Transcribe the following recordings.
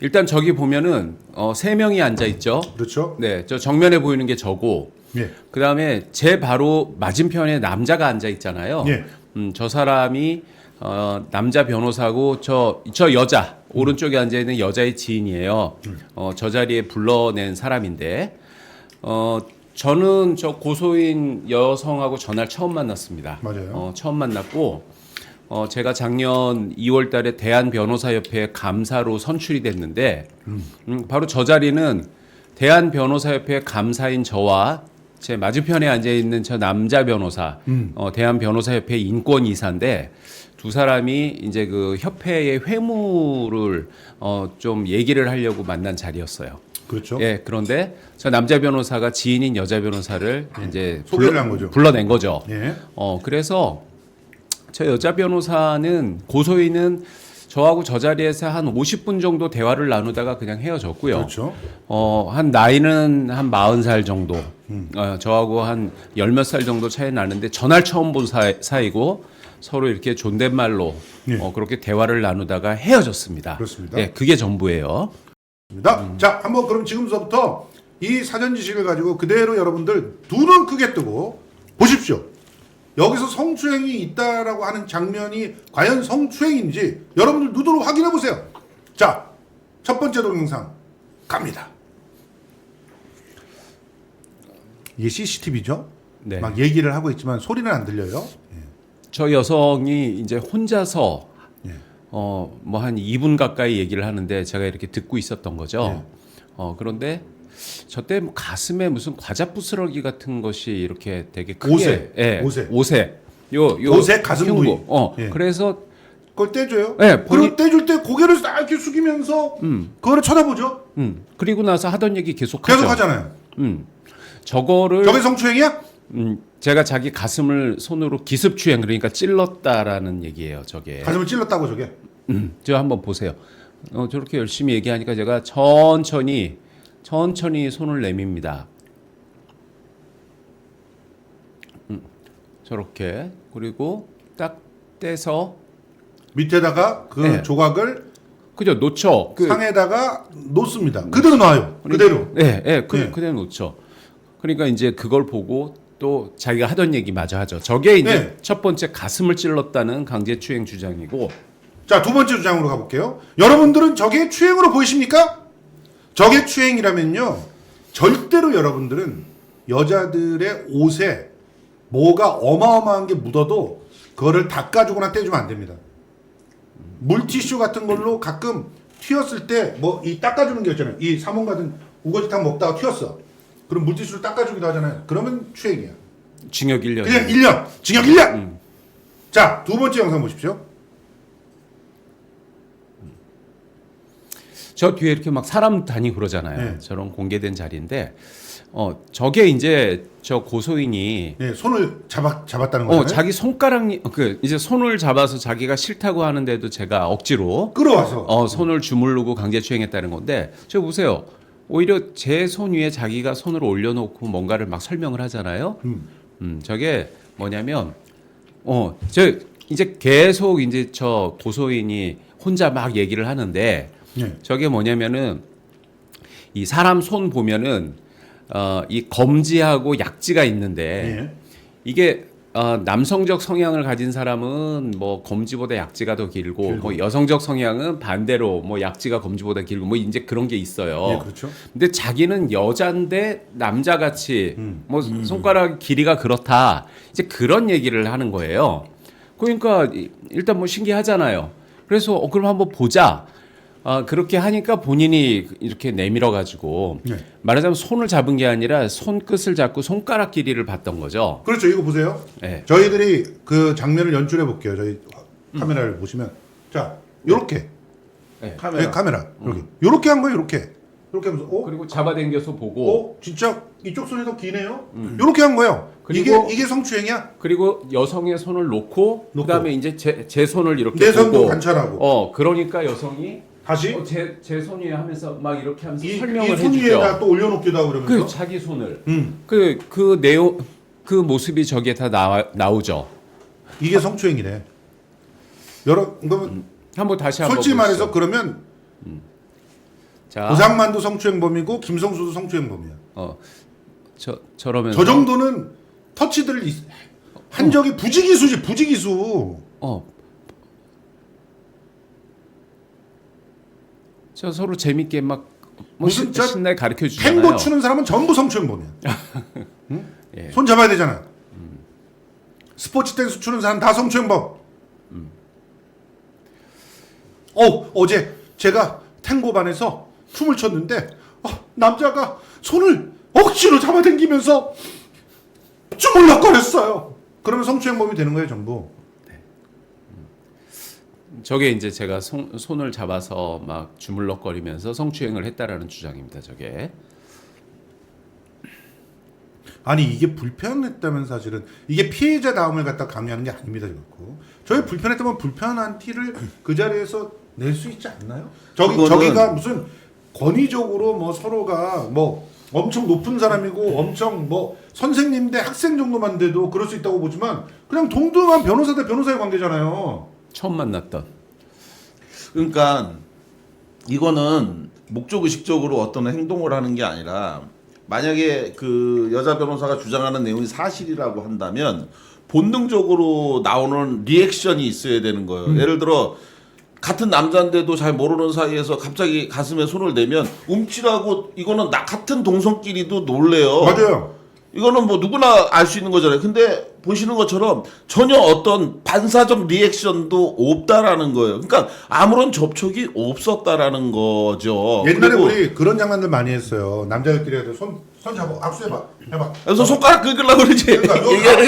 일단 저기 보면은 세 명이 앉아 있죠. 그렇죠. 네, 저 정면에 보이는 게 저고, 예. 그 다음에 제 바로 맞은편에 남자가 앉아 있잖아요. 예. 저 사람이 남자 변호사고 저 여자 오른쪽에 앉아 있는 여자의 지인이에요. 저 자리에 불러낸 사람인데, 저는 저 고소인 여성하고 전날 처음 만났습니다. 맞아요. 처음 만났고, 제가 작년 2월 달에 대한변호사협회 감사로 선출이 됐는데, 바로 저 자리는 대한변호사협회 감사인 저와 제 맞은편에 앉아 있는 저 남자 변호사, 대한변호사협회 인권이사인데, 두 사람이 이제 그 협회의 회무를 좀 얘기를 하려고 만난 자리였어요. 그렇죠. 예, 그런데 저 남자 변호사가 지인인 여자 변호사를 이제 소개를 한 거죠. 불러낸 거죠. 예. 그래서 저 여자 변호사는 고소인은 저하고 저 자리에서 한 50분 정도 대화를 나누다가 그냥 헤어졌고요. 그렇죠. 한 나이는 한 40살 정도. 저하고 한 열 몇 살 정도 차이 나는데 전날 처음 본 사이고 서로 이렇게 존댓말로 예. 그렇게 대화를 나누다가 헤어졌습니다. 그렇습니다. 예, 그게 전부예요. 자, 한번 그럼 지금부터 이 사전 지식을 가지고 그대로 여러분들 두 눈 크게 뜨고 보십시오. 여기서 성추행이 있다라고 하는 장면이 과연 성추행인지 여러분들 눈으로 확인해 보세요. 자, 첫 번째 동영상 갑니다. 이게 CCTV죠? 네. 막 얘기를 하고 있지만 소리는 안 들려요. 저 여성이 이제 혼자서 예. 뭐 한 2분 가까이 얘기를 하는데 제가 이렇게 듣고 있었던 거죠. 그런데 저때 뭐 가슴에 무슨 과자 부스러기 같은 것이 이렇게 되게 크게 옷에. 예, 옷에. 요 옷에 가슴 흉부. 부위. 예. 그래서 그걸 떼줘요. 네, 그리고 떼줄 때 고개를 딱 이렇게 숙이면서 그거를 쳐다보죠. 그리고 나서 하던 얘기 계속 하죠. 계속 하잖아요. 저거를 저게 성추행이야? 제가 자기 가슴을 손으로 기습추행 그러니까 찔렀다라는 얘기예요. 저게. 가슴을 찔렀다고 저게. 저 한번 보세요. 저렇게 열심히 얘기하니까 제가 천천히 손을 내밉니다. 저렇게 그리고 딱 떼서 밑에다가 그 네. 조각을 그죠 놓죠. 상에다가 놓습니다. 그대로 놔요. 그대로. 네, 네. 그대로 놓죠. 그러니까 이제 그걸 보고 또 자기가 하던 얘기 마저 하죠. 저게 이제 네. 첫 번째 가슴을 찔렀다는 강제추행 주장이고. 자, 두 번째 주장으로 가볼게요. 여러분들은 저게 추행으로 보이십니까? 저게 추행이라면요, 절대로 여러분들은 여자들의 옷에 뭐가 어마어마한 게 묻어도 그거를 닦아주거나 떼주면 안 됩니다. 물티슈 같은 걸로 가끔 튀었을 때 뭐 이 닦아주는 게 있잖아요. 이 사몬 같은 우거지탕 먹다가 튀었어. 그럼 물티슈로 닦아주기도 하잖아요. 그러면 추행이야. 징역 1년. 그냥 1년! 징역 1년! 자, 두 번째 영상 보십시오. 저 뒤에 이렇게 막 사람 다니고 그러잖아요. 네. 저런 공개된 자리인데, 저게 이제 저 고소인이 네, 손을 잡았다는 거잖아요. 자기 손가락 이제 손을 잡아서 자기가 싫다고 하는데도 제가 억지로 끌어와서. 손을 주물르고 강제추행했다는 건데, 저 보세요. 오히려 제 손 위에 자기가 손을 올려놓고 뭔가를 막 설명을 하잖아요. 저게 뭐냐면, 저 이제 계속 이제 저 고소인이 혼자 막 얘기를 하는데, 네. 저게 뭐냐면은 이 사람 손 보면은 이 검지하고 약지가 있는데 예. 이게 남성적 성향을 가진 사람은 뭐 검지보다 약지가 더 길고 뭐 여성적 성향은 반대로 뭐 약지가 검지보다 길고 뭐 이제 그런 게 있어요. 예, 그렇죠. 근데 자기는 여잔데 남자같이 뭐 손가락 길이가 그렇다. 이제 그런 얘기를 하는 거예요. 그러니까 일단 뭐 신기하잖아요. 그래서 그럼 한번 보자. 그렇게 하니까 본인이 이렇게 내밀어 가지고 네. 말하자면 손을 잡은 게 아니라 손끝을 잡고 손가락 길이를 봤던 거죠. 그렇죠. 이거 보세요. 네. 저희들이 그 장면을 연출해 볼게요. 저희 카메라를 보시면. 자, 요렇게. 네. 카메라. 이렇게. 요렇게 한 거예요, 요렇게. 이렇게 하면서, 그리고 잡아당겨서 보고 진짜 이쪽 손이 더 기네요? 요렇게 한 거예요. 그리고 이게 성추행이야? 그리고 여성의 손을 놓고 그다음에 이제 제 손을 이렇게 내 손도 보고 관찰하고. 그러니까 여성이 다시 제 손 위에 하면서 막 이렇게 하면서 이 설명을 손 해주죠. 위에다 또 올려놓기도 하고 그러면서. 그 자기 손을 음. 그 내용 그 모습이 저기에 다 나오죠. 이게 성추행이래. 그러면 한번 다시 한번 솔직히 보시죠. 말해서 그러면 자, 고상만도 성추행범이고 김성수도 성추행범이야. 저러면서 저 정도는 터치들 한 적이 부지기수지 부지기수. 저 서로 재밌게 막 무슨 저 신나게 가르쳐 주잖아요. 탱고 추는 사람은 전부 성추행범이야. 응? 예. 손 잡아야 되잖아. 스포츠 댄스 추는 사람 다 성추행범. 어제 제가 탱고반에서 춤을 췄는데 남자가 손을 억지로 잡아당기면서 주물럭거렸어요. 그러면 성추행범이 되는 거예요, 전부. 저게 이제 제가 손을 잡아서 막 주물럭거리면서 성추행을 했다라는 주장입니다. 저게. 아니 이게 불편했다면 사실은 이게 피해자다움을 갖다 강요하는 게 아닙니다. 그렇고 저희 불편했다면 불편한 티를 그 자리에서 낼 수 있지 않나요? 저기가 무슨 권위적으로 뭐 서로가 뭐 엄청 높은 사람이고 엄청 뭐 선생님 대 학생 정도만 돼도 그럴 수 있다고 보지만 그냥 동등한 변호사 대 변호사의 관계잖아요. 처음 만났던. 그러니까 이거는 목적의식적으로 어떤 행동을 하는 게 아니라 만약에 그 여자 변호사가 주장하는 내용이 사실이라고 한다면 본능적으로 나오는 리액션이 있어야 되는 거예요. 예를 들어 같은 남자인데도 잘 모르는 사이에서 갑자기 가슴에 손을 대면 움찔하고 이거는 나 같은 동성끼리도 놀래요. 맞아요. 이거는 뭐 누구나 알 수 있는 거잖아요. 근데 보시는 것처럼 전혀 어떤 반사적 리액션도 없다라는 거예요. 그러니까 아무런 접촉이 없었다라는 거죠. 옛날에 그리고 우리 그런 장난들 많이 했어요. 남자들끼리 해도 손 잡아 악수해봐 해봐. 그래서 손가락 긁으려고 그러지. 그러니까 얘기하는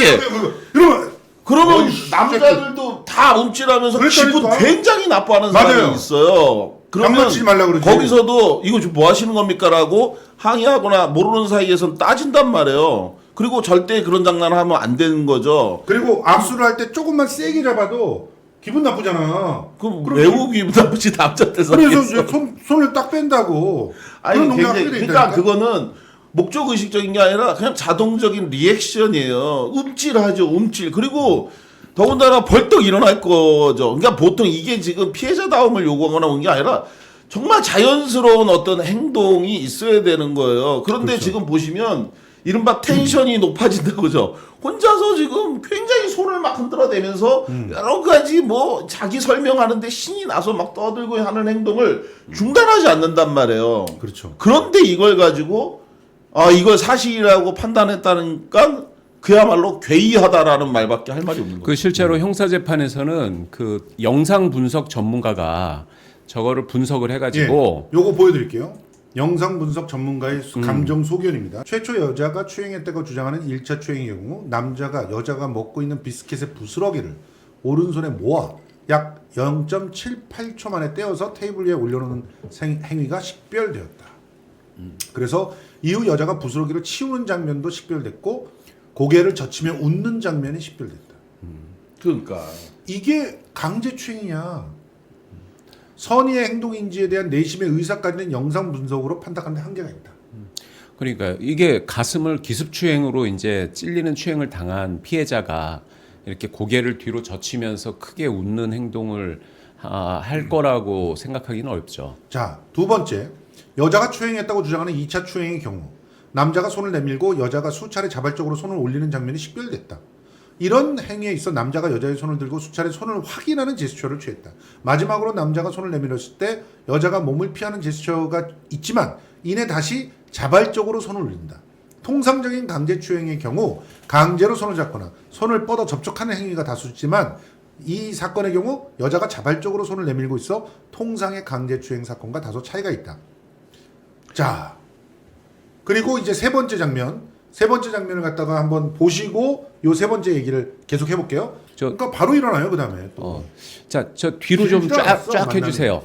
이러면 그러면 어이, 남자들도 다 움찔하면서 기분 그랬다니까. 굉장히 나빠하는 맞아요. 사람이 있어요. 그러면 장난치지 말라고 그러지. 거기서도 이거 지금 뭐 하시는 겁니까라고 항의하거나 모르는 사이에선 따진단 말이에요. 그리고 절대 그런 장난을 하면 안 되는 거죠. 그리고 악수를 할 때 조금만 세게 잡아도 기분 나쁘잖아. 그럼 매우 기분 나쁘지 남자한테서. 그래서 이제 손을 딱 뺀다고. 아니 그런 농담 굉장히 하게 돼 그러니까 있다니까. 그거는 목적 의식적인 게 아니라 그냥 자동적인 리액션이에요. 움찔하죠, 움찔. 그리고 더군다나 벌떡 일어날 거죠. 그러니까 보통 이게 지금 피해자다움을 요구하거나 온 게 아니라 정말 자연스러운 어떤 행동이 있어야 되는 거예요. 그런데 그렇죠. 지금 보시면 이른바 텐션이 높아진다고 그죠. 혼자서 지금 굉장히 손을 막 흔들어대면서 여러 가지 뭐 자기 설명하는데 신이 나서 막 떠들고 하는 행동을 중단하지 않는단 말이에요. 그렇죠. 그런데 이걸 가지고 이걸 사실이라고 판단했다니까 그야말로 괴이하다라는 말밖에 할 말이 없는 거예요. 그 실제로 형사 재판에서는 그 영상 분석 전문가가 저거를 분석을 해가지고 요거 보여드릴게요. 영상 분석 전문가의 감정 소견입니다. 최초 여자가 추행했다고 주장하는 1차 추행의 경우 남자가 여자가 먹고 있는 비스킷의 부스러기를 오른손에 모아 약 0.78초 만에 떼어서 테이블 위에 올려놓는 행위가 식별되었다. 그래서 이후 여자가 부스러기를 치우는 장면도 식별됐고 고개를 젖히며 웃는 장면이 식별됐다. 그러니까 이게 강제추행이야. 선의의 행동인지에 대한 내심의 의사까지는 영상 분석으로 판단하는 한계가 있다. 그러니까 이게 가슴을 기습추행으로 이제 찔리는 추행을 당한 피해자가 이렇게 고개를 뒤로 젖히면서 크게 웃는 행동을 할 거라고 생각하기는 어렵죠. 자, 두 번째. 여자가 추행했다고 주장하는 2차 추행의 경우 남자가 손을 내밀고 여자가 수차례 자발적으로 손을 올리는 장면이 식별됐다. 이런 행위에 있어 남자가 여자의 손을 들고 수차례 손을 확인하는 제스처를 취했다. 마지막으로 남자가 손을 내밀었을 때 여자가 몸을 피하는 제스처가 있지만 이내 다시 자발적으로 손을 올린다. 통상적인 강제추행의 경우 강제로 손을 잡거나 손을 뻗어 접촉하는 행위가 다수지만 이 사건의 경우 여자가 자발적으로 손을 내밀고 있어 통상의 강제추행 사건과 다소 차이가 있다. 자, 그리고 이제 세 번째 장면을 갖다가 한번 보시고 요 세 번째 얘기를 계속 해볼게요. 그러니까 바로 일어나요. 그 다음에 또. 자, 저 뒤로 좀 길지도 않았어, 쫙 만남이. 해주세요.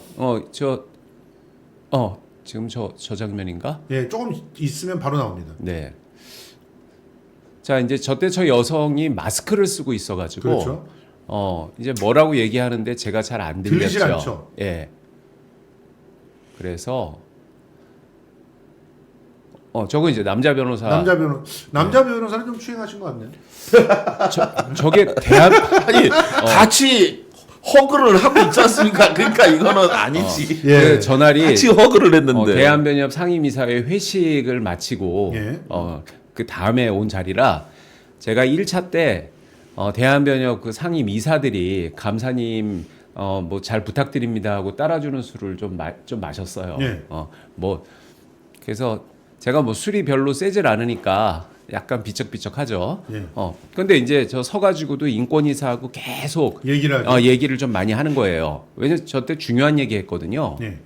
지금 저 장면인가? 예, 조금 있으면 바로 나옵니다. 네. 자, 이제 저때 저 여성이 마스크를 쓰고 있어가지고 그렇죠. 이제 뭐라고 얘기하는데 제가 잘 안 들렸죠. 들리질 않죠. 예. 그래서 저거 이제 남자 변호사는 좀 추행하신 것 같네요. 어. 저게 대한 아니 같이 허그를 하고 있지 않습니까? 그러니까 이거는 아니지. 예. 그 전날이 같이 허그를 했는데. 대한변협 상임이사회 회식을 마치고 예. 그 다음에 온 자리라 제가 1차 때 대한변협 그 상임이사들이 감사님 뭐 잘 부탁드립니다 하고 따라주는 술을 좀 마셨어요. 예. 뭐 그래서 제가 뭐 술이 별로 세질 않으니까 약간 비쩍비쩍하죠. 예. 근데 이제 저 서가지고도 인권이사하고 계속 얘기를 하죠. 얘기를 좀 많이 하는 거예요. 왜냐면 저 때 중요한 얘기 했거든요. 예.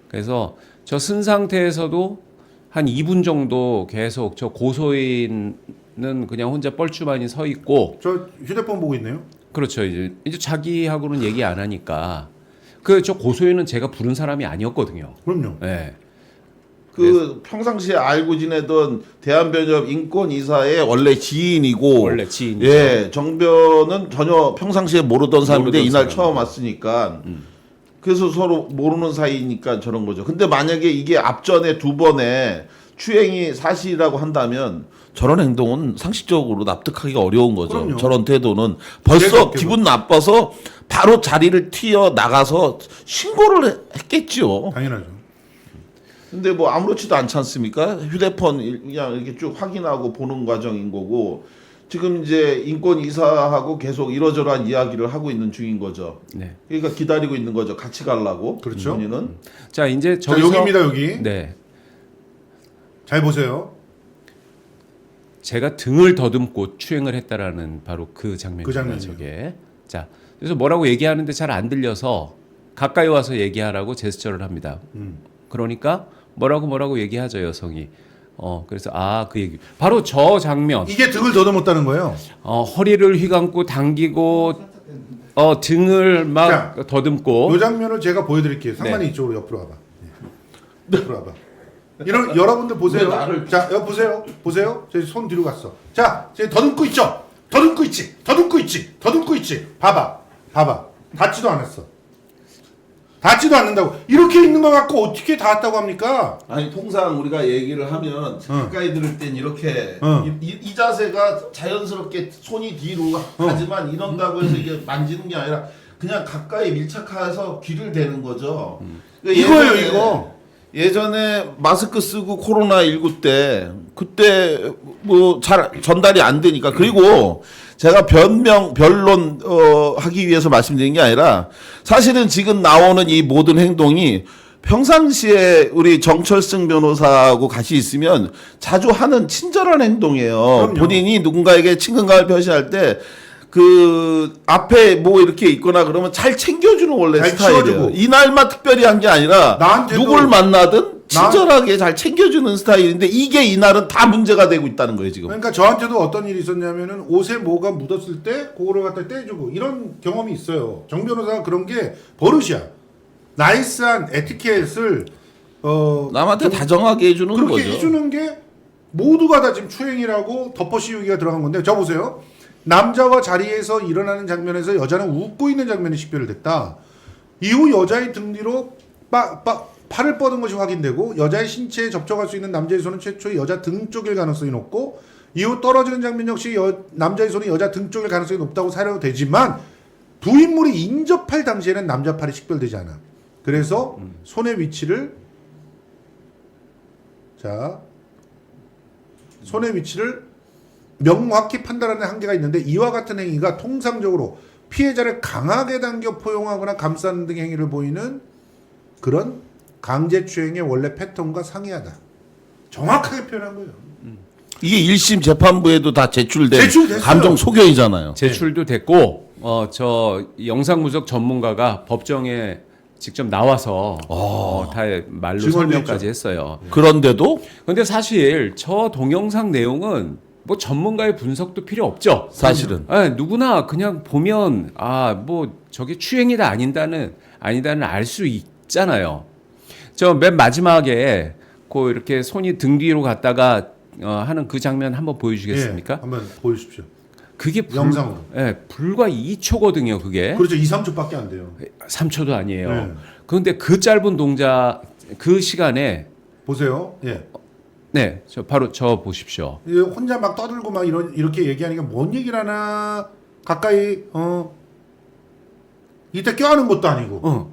그래서 저 쓴 상태에서도 한 2분 정도 계속 저 고소인은 그냥 혼자 뻘쭘하니 서 있고, 저 휴대폰 보고 있네요. 그렇죠. 이제 자기하고는 얘기 안 하니까 그 저 고소인은 제가 부른 사람이 아니었거든요. 그럼요. 네. 그 평상시에 알고 지내던 대한변협 인권이사의 원래 지인이고 원래 지인이죠. 예, 정변은 전혀 평상시에 모르던 사람인데 모르던 이날 사람. 처음 왔으니까 그래서 서로 모르는 사이니까 저런 거죠. 근데 만약에 이게 앞전에 두 번의 추행이 사실이라고 한다면 저런 행동은 상식적으로 납득하기가 어려운 거죠. 그럼요. 저런 태도는 그래서 벌써 기분 나빠서 바로 자리를 튀어 나가서 신고를 했겠죠. 당연하죠. 근데 뭐 아무렇지도 않지 않습니까? 휴대폰 그냥 이렇게 쭉 확인하고 보는 과정인 거고 지금 이제 인권 이사하고 계속 이러저러한 이야기를 하고 있는 중인 거죠. 네. 그러니까 기다리고 있는 거죠. 같이 가려고. 그렇죠. 본인은. 자 이제 자, 저기서 여기입니다, 여기. 네. 잘 보세요. 제가 등을 더듬고 추행을 했다라는 바로 그 장면입니다. 그 장면이에요. 저게. 자, 그래서 뭐라고 얘기하는데 잘 안 들려서 가까이 와서 얘기하라고 제스처를 합니다. 그러니까 뭐라고 얘기하죠, 여성이. 그래서 그 얘기. 바로 저 장면. 이게 등을 더듬었다는 거예요. 허리를 휘감고 당기고 등을 막 자, 더듬고. 이 장면을 제가 보여드릴게요. 상관이 네. 이쪽으로 옆으로 와봐. 예. 옆으로 와봐. 이런 여러분들 보세요. 왜 나를- 자, 여기 보세요. 보세요. 제 손 뒤로 갔어. 자, 제 더듬고 있죠. 더듬고 있지. 더듬고 있지. 더듬고 있지. 봐봐. 닿지도 않았어. 닿지도 않는다고. 이렇게 있는 거 갖고 어떻게 닿았다고 합니까? 아니 통상 우리가 얘기를 하면 가까이 들을 땐 이렇게 응. 이 자세가 자연스럽게 손이 뒤로 하지만 이런다고 해서 이게 만지는 게 아니라 그냥 가까이 밀착해서 귀를 대는 거죠. 그러니까 이거예요, 예전에- 이거. 예전에 마스크 쓰고 코로나19 때 그때 뭐 잘 전달이 안 되니까 그리고 제가 변론 하기 위해서 말씀드린 게 아니라 사실은 지금 나오는 이 모든 행동이 평상시에 우리 정철승 변호사하고 같이 있으면 자주 하는 친절한 행동이에요. 그럼요. 본인이 누군가에게 친근감을 표시할 때 그 앞에 뭐 이렇게 있거나 그러면 잘 챙겨주는 원래 잘 스타일이에요. 치워주고. 이날만 특별히 한 게 아니라 나한테도- 누굴 만나든 친절하게 잘 챙겨주는 스타일인데 이게 이날은 다 문제가 되고 있다는 거예요 지금. 그러니까 저한테도 어떤 일이 있었냐면은 옷에 뭐가 묻었을 때 그거를 갖다 떼주고 이런 경험이 있어요. 정 변호사가 그런 게 버릇이야. 나이스한 에티켓을 남한테 다정하게 해주는 그렇게 거죠. 해주는 게 모두가 다 지금 추행이라고 덮어씌우기가 들어간 건데 저 보세요. 남자와 자리에서 일어나는 장면에서 여자는 웃고 있는 장면이 식별을 됐다. 이후 여자의 등 뒤로 팔을 뻗은 것이 확인되고 여자의 신체에 접촉할 수 있는 남자의 손은 최초 여자 등 쪽일 가능성이 높고 이후 떨어지는 장면 역시 남자의 손이 여자 등 쪽일 가능성이 높다고 사료되지만 두 인물이 인접할 당시에는 남자 팔이 식별되지 않아. 그래서 손의 위치를 명확히 판단하는 한계가 있는데 이와 같은 행위가 통상적으로 피해자를 강하게 당겨 포용하거나 감싸는 등의 행위를 보이는 그런 강제추행의 원래 패턴과 상이하다. 정확하게 표현한 거예요. 이게 1심 재판부에도 다 제출됐어요. 감정 소견이잖아요. 제출도 됐고 저 영상 분석 전문가가 법정에 직접 나와서 다 말로 증언도 설명까지 했어요. 그런데도 근데 사실 저 동영상 내용은 뭐 전문가의 분석도 필요 없죠. 사실은 누구나 그냥 보면 뭐 저게 추행이다 아니다는 알 수 있잖아요. 저 맨 마지막에 그 이렇게 손이 등 뒤로 갔다가 하는 그 장면 한번 보여주시겠습니까? 예, 한번 보여주십시오. 그게 영상으로. 불과 2초거든요. 그게 그렇죠. 2, 3초밖에 안 돼요. 3초도 아니에요. 네. 그런데 그 짧은 동작 그 시간에 보세요. 예. 네, 바로 저 보십시오. 이제 혼자 막 떠들고 막 이렇게 얘기하니까 뭔 얘기를 하나 가까이 이때 껴안은 것도 아니고.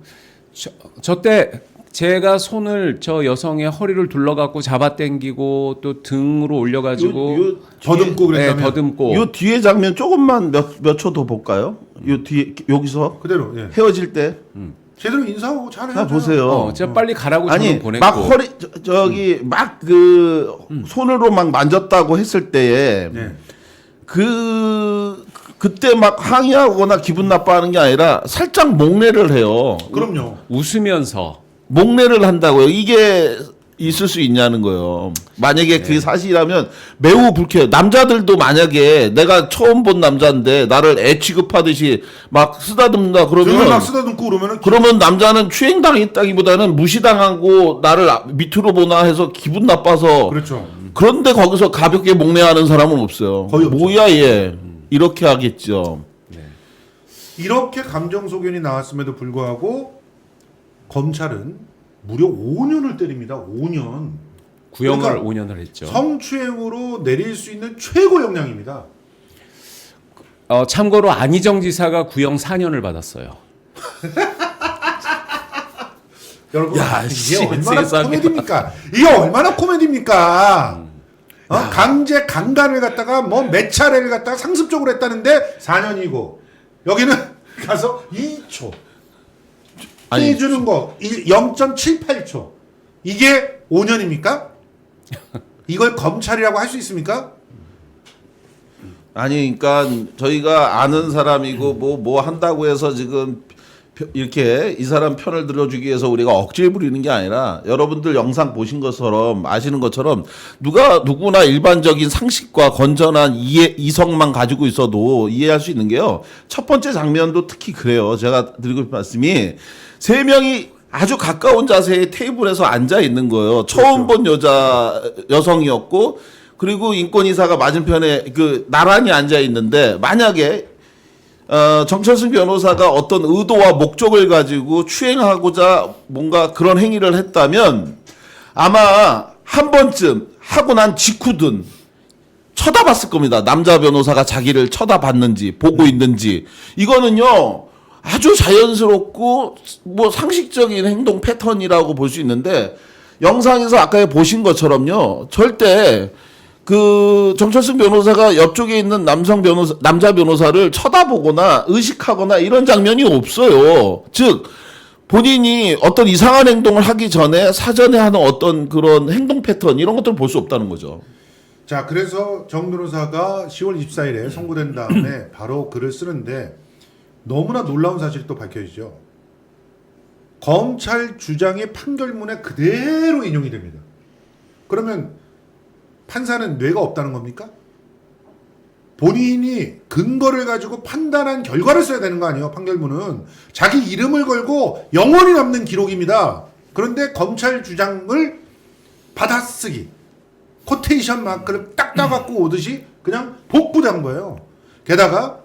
저때 제가 손을 저 여성의 허리를 둘러갖고 잡아당기고 또 등으로 올려가지고 요 더듬고 그랬다면. 네, 더듬고. 요 뒤에 장면 조금만 몇 초 더 볼까요? 요 뒤에 여기서 그대로. 예. 헤어질 때. 제대로 인사하고 잘해요. 자 보세요. 제가 빨리 가라고 아니 저는 보냈고. 막 허리 저기 막 그 손으로 막 만졌다고 했을 때에 네. 그때 막 항의하거나 기분 나빠하는 게 아니라 살짝 목례를 해요. 그럼요. 웃으면서 목례를 한다고요. 이게 있을 수 있냐는 거예요. 만약에 그게 사실이라면 매우 불쾌해요. 남자들도 만약에 내가 처음 본 남자인데 나를 애 취급하듯이 막 쓰다듬는다 등을 막 그러면 쓰다듬고 그러면은 그러면 남자는 추행당했다기보다는 무시당하고 나를 밑으로 보나 해서 기분 나빠서 그렇죠. 그런데 거기서 가볍게 목례하는 사람은 없어요. 거의 없죠. 뭐야 얘 이렇게 하겠죠. 이렇게 감정 소견이 나왔음에도 불구하고 검찰은 무려 5년을 때립니다. 5년. 구형을 그러니까 5년을 했죠. 성추행으로 내릴 수 있는 최고 형량입니다. 참고로 안희정 지사가 구형 4년을 받았어요. 여러분 야, 이게 씨, 얼마나 세상에. 코미디입니까? 이게 얼마나 코미디입니까? 강제 강간을 갖다가 뭐 몇 차례를 갖다가 상습적으로 했다는데 4년이고 여기는 가서 2초 아니, 해주는 거 0.78초 이게 5년입니까? 이걸 검찰이라고 할 수 있습니까? 아니 그러니까 저희가 아는 사람이고 뭐 한다고 해서 지금 이렇게 이 사람 편을 들어주기 위해서 우리가 억지를 부리는 게 아니라 여러분들 영상 보신 것처럼 아시는 것처럼 누구나 일반적인 상식과 건전한 이성만 가지고 있어도 이해할 수 있는 게요. 첫 번째 장면도 특히 그래요. 제가 드리고 싶은 말씀이 세 명이 아주 가까운 자세의 테이블에서 앉아 있는 거예요. 처음 본 여성이었고 그리고 인권이사가 맞은편에 나란히 앉아 있는데 만약에 정철승 변호사가 어떤 의도와 목적을 가지고 추행하고자 뭔가 그런 행위를 했다면 아마 한 번쯤 하고 난 직후든 쳐다봤을 겁니다. 남자 변호사가 자기를 쳐다봤는지 보고 있는지 이거는요 아주 자연스럽고 뭐 상식적인 행동 패턴이라고 볼 수 있는데 영상에서 아까 보신 것처럼요 절대 정철승 변호사가 옆쪽에 있는 남자 변호사를 쳐다보거나 의식하거나 이런 장면이 없어요. 즉, 본인이 어떤 이상한 행동을 하기 전에 사전에 하는 어떤 그런 행동 패턴 이런 것들을 볼 수 없다는 거죠. 자, 그래서 정 변호사가 10월 24일에 선고된 다음에 바로 글을 쓰는데 너무나 놀라운 사실이 또 밝혀지죠. 검찰 주장의 판결문에 그대로 인용이 됩니다. 그러면 판사는 뇌가 없다는 겁니까? 본인이 근거를 가지고 판단한 결과를 써야 되는 거 아니에요. 판결문은 자기 이름을 걸고 영원히 남는 기록입니다. 그런데 검찰 주장을 받아쓰기 코테이션 마크를 딱 따갖고 오듯이 그냥 복부한 거예요. 게다가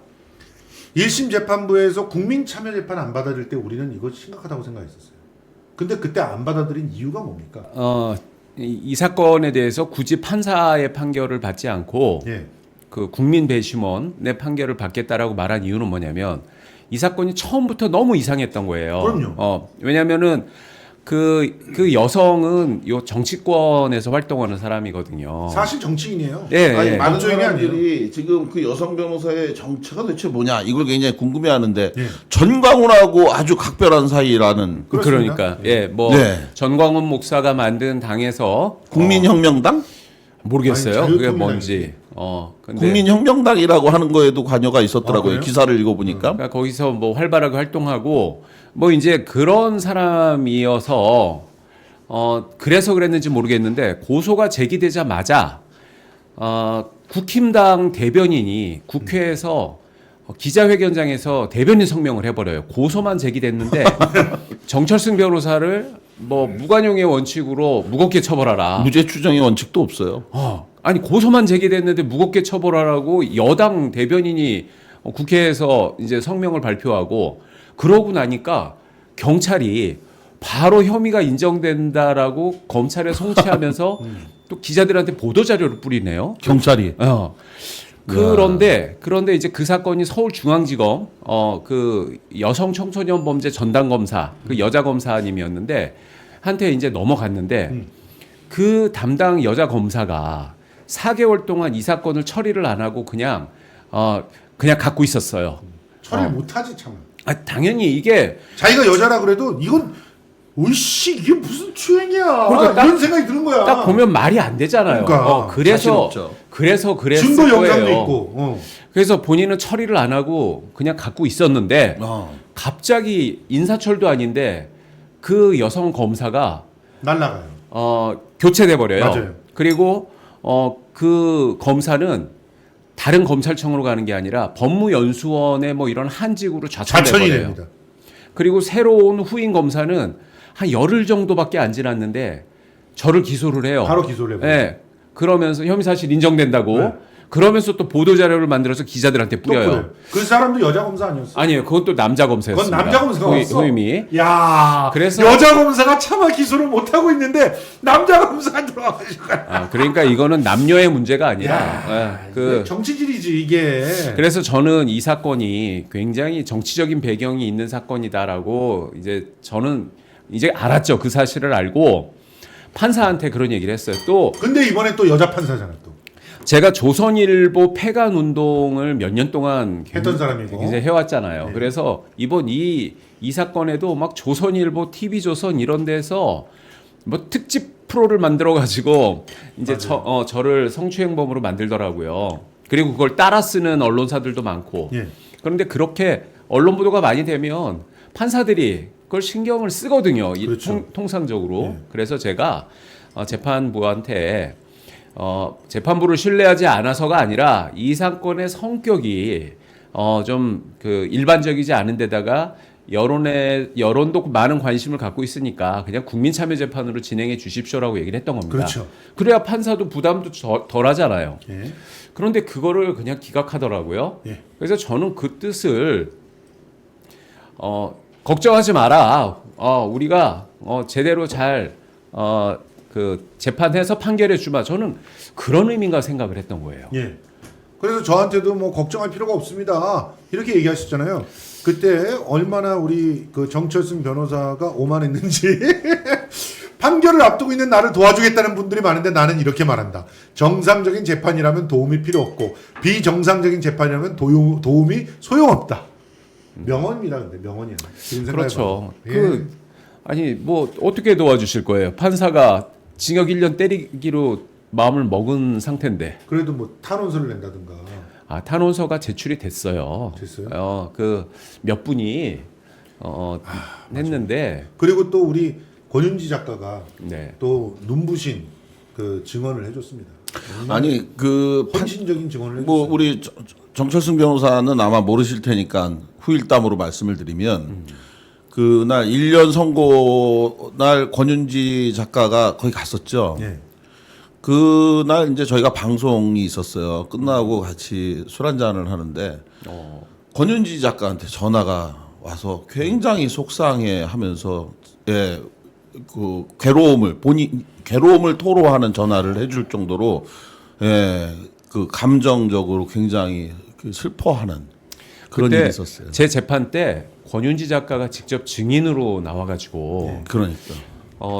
1심 재판부에서 국민참여재판 안 받아들일 때 우리는 이거 심각하다고 생각했었어요. 근데 그때 안 받아들인 이유가 뭡니까? 이 사건에 대해서 굳이 판사의 판결을 받지 않고 예. 그 국민 배심원의 판결을 받겠다라고 말한 이유는 뭐냐면 이 사건이 처음부터 너무 이상했던 거예요. 그럼요. 왜냐면은 그 여성은 요 정치권에서 활동하는 사람이거든요. 사실 정치인이에요. 예, 아니 예. 많은 법조인이 사람들이 지금 그 여성 변호사의 정체가 대체 뭐냐 이걸 굉장히 궁금해하는데 예. 전광훈하고 아주 각별한 사이라는 그렇습니다. 그러니까 뭐 네. 전광훈 목사가 만든 당에서 국민혁명당 모르겠어요. 아니, 그게 자유통일당이지. 뭔지. 근데 국민혁명당이라고 하는 거에도 관여가 있었더라고요. 그래요? 기사를 읽어보니까. 그러니까 거기서 뭐 활발하게 활동하고 뭐 이제 그런 사람이어서 그래서 그랬는지 모르겠는데 고소가 제기되자마자 국힘당 대변인이 국회에서 기자회견장에서 대변인 성명을 해버려요. 고소만 제기됐는데 정철승 변호사를 뭐 무관용의 원칙으로 무겁게 처벌하라. 무죄 추정의 원칙도 없어요. 아니 고소만 제기됐는데 무겁게 처벌하라고 여당 대변인이 국회에서 이제 성명을 발표하고 그러고 나니까 경찰이 바로 혐의가 인정된다라고 검찰에 송치하면서 또 기자들한테 보도 자료를 뿌리네요. 경찰이. 그런데 이제 그 사건이 서울중앙지검 그 여성 청소년 범죄 전담 검사 그 여자 검사님이었는데 한테 이제 넘어갔는데 그 담당 여자 검사가 4개월 동안 이 사건을 처리를 안 하고 그냥 갖고 있었어요. 처리를 못하지 참. 당연히 이게 자기가 여자라 그래도 이건 오이씨 이게 무슨 추행이야. 그러니까 이런 생각이 드는 거야. 딱 보면 말이 안 되잖아요. 그러니까. 자신 없죠. 그랬을 증거 영상도 거예요. 있고. 그래서 본인은 처리를 안 하고 그냥 갖고 있었는데 갑자기 인사철도 아닌데 그 여성 검사가 날라가요. 교체돼 버려요. 맞아요. 그리고 그 검사는 다른 검찰청으로 가는 게 아니라 법무연수원의 뭐 이런 한직으로 좌천돼 좌천이 버려요. 됩니다. 그리고 새로운 후임 검사는 한 열흘 정도밖에 안 지났는데 저를 기소를 해요. 바로 기소를 해버려요. 네. 그러면서 혐의 사실 인정된다고. 네. 그러면서 또 보도 자료를 만들어서 기자들한테 뿌려요. 그 사람도 여자 검사 아니었어? 아니에요. 그건 또 남자 검사였습니다. 그건 남자 검사가 왔어. 후임이. 야, 그래서- 여자 검사가 차마 기소를 못 하고 있는데 남자 검사가 들어와가지고. 그러니까 이거는 남녀의 문제가 아니라 정치질이지 이게. 그래서 저는 이 사건이 굉장히 정치적인 배경이 있는 사건이다라고 이제 저는 이제 알았죠. 그 사실을 알고 판사한테 그런 얘기를 했어요. 또 근데 이번에 또 여자 판사잖아 또. 제가 조선일보 폐간 운동을 몇 년 동안 했던 사람이고. 이제 해왔잖아요. 네. 그래서 이번 이 사건에도 막 조선일보, TV조선 이런 데서 뭐 특집 프로를 만들어 가지고 이제 저를 성추행범으로 만들더라고요. 그리고 그걸 따라 쓰는 언론사들도 많고. 예. 그런데 그렇게 언론 보도가 많이 되면 판사들이 그걸 신경을 쓰거든요. 그렇죠. 통상적으로. 예. 그래서 제가 재판부한테 재판부를 신뢰하지 않아서가 아니라 이 사건의 성격이 좀 그 일반적이지 않은 데다가 여론도 많은 관심을 갖고 있으니까 그냥 국민참여재판으로 진행해 주십시오라고 얘기를 했던 겁니다. 그렇죠. 그래야 판사도 부담도 덜 하잖아요. 예. 그런데 그거를 그냥 기각하더라고요. 예. 그래서 저는 그 뜻을 걱정하지 마라. 우리가 제대로 잘 그 재판해서 판결해 주마. 저는 그런 의미인가 생각을 했던 거예요. 예. 그래서 저한테도 뭐 걱정할 필요가 없습니다. 이렇게 얘기하셨잖아요. 그때 얼마나 우리 그 정철승 변호사가 오만했는지 판결을 앞두고 있는 나를 도와주겠다는 분들이 많은데 나는 이렇게 말한다. 정상적인 재판이라면 도움이 필요 없고 비정상적인 재판이라면 도움이 소용없다. 명언입니다. 근데 명언이야. 지금 그렇죠. 생각해봐요. 예. 아니 뭐 어떻게 도와주실 거예요? 판사가 징역 1년 때리기로 마음을 먹은 상태인데. 그래도 뭐 탄원서를 낸다든가. 탄원서가 제출이 됐어요. 됐어요? 그 몇 분이 했는데. 그리고 또 우리 권윤지 작가가 네. 또 눈부신 그 증언을 해줬습니다. 아니 그 헌신적인 증언을 해줬어요. 뭐 우리 정철승 변호사는 아마 모르실 테니까 후일담으로 말씀을 드리면 그날 1년 선고 날 권윤지 작가가 거기 갔었죠. 예. 그날 이제 저희가 방송이 있었어요. 끝나고 같이 술 한잔을 하는데 권윤지 작가한테 전화가 와서 굉장히 속상해하면서 그 괴로움을 토로하는 전화를 해줄 정도로 그 감정적으로 굉장히 그 슬퍼하는 그런 일이 있었어요. 제 재판 때 권윤지 작가가 직접 증인으로 나와가지고 그러니까.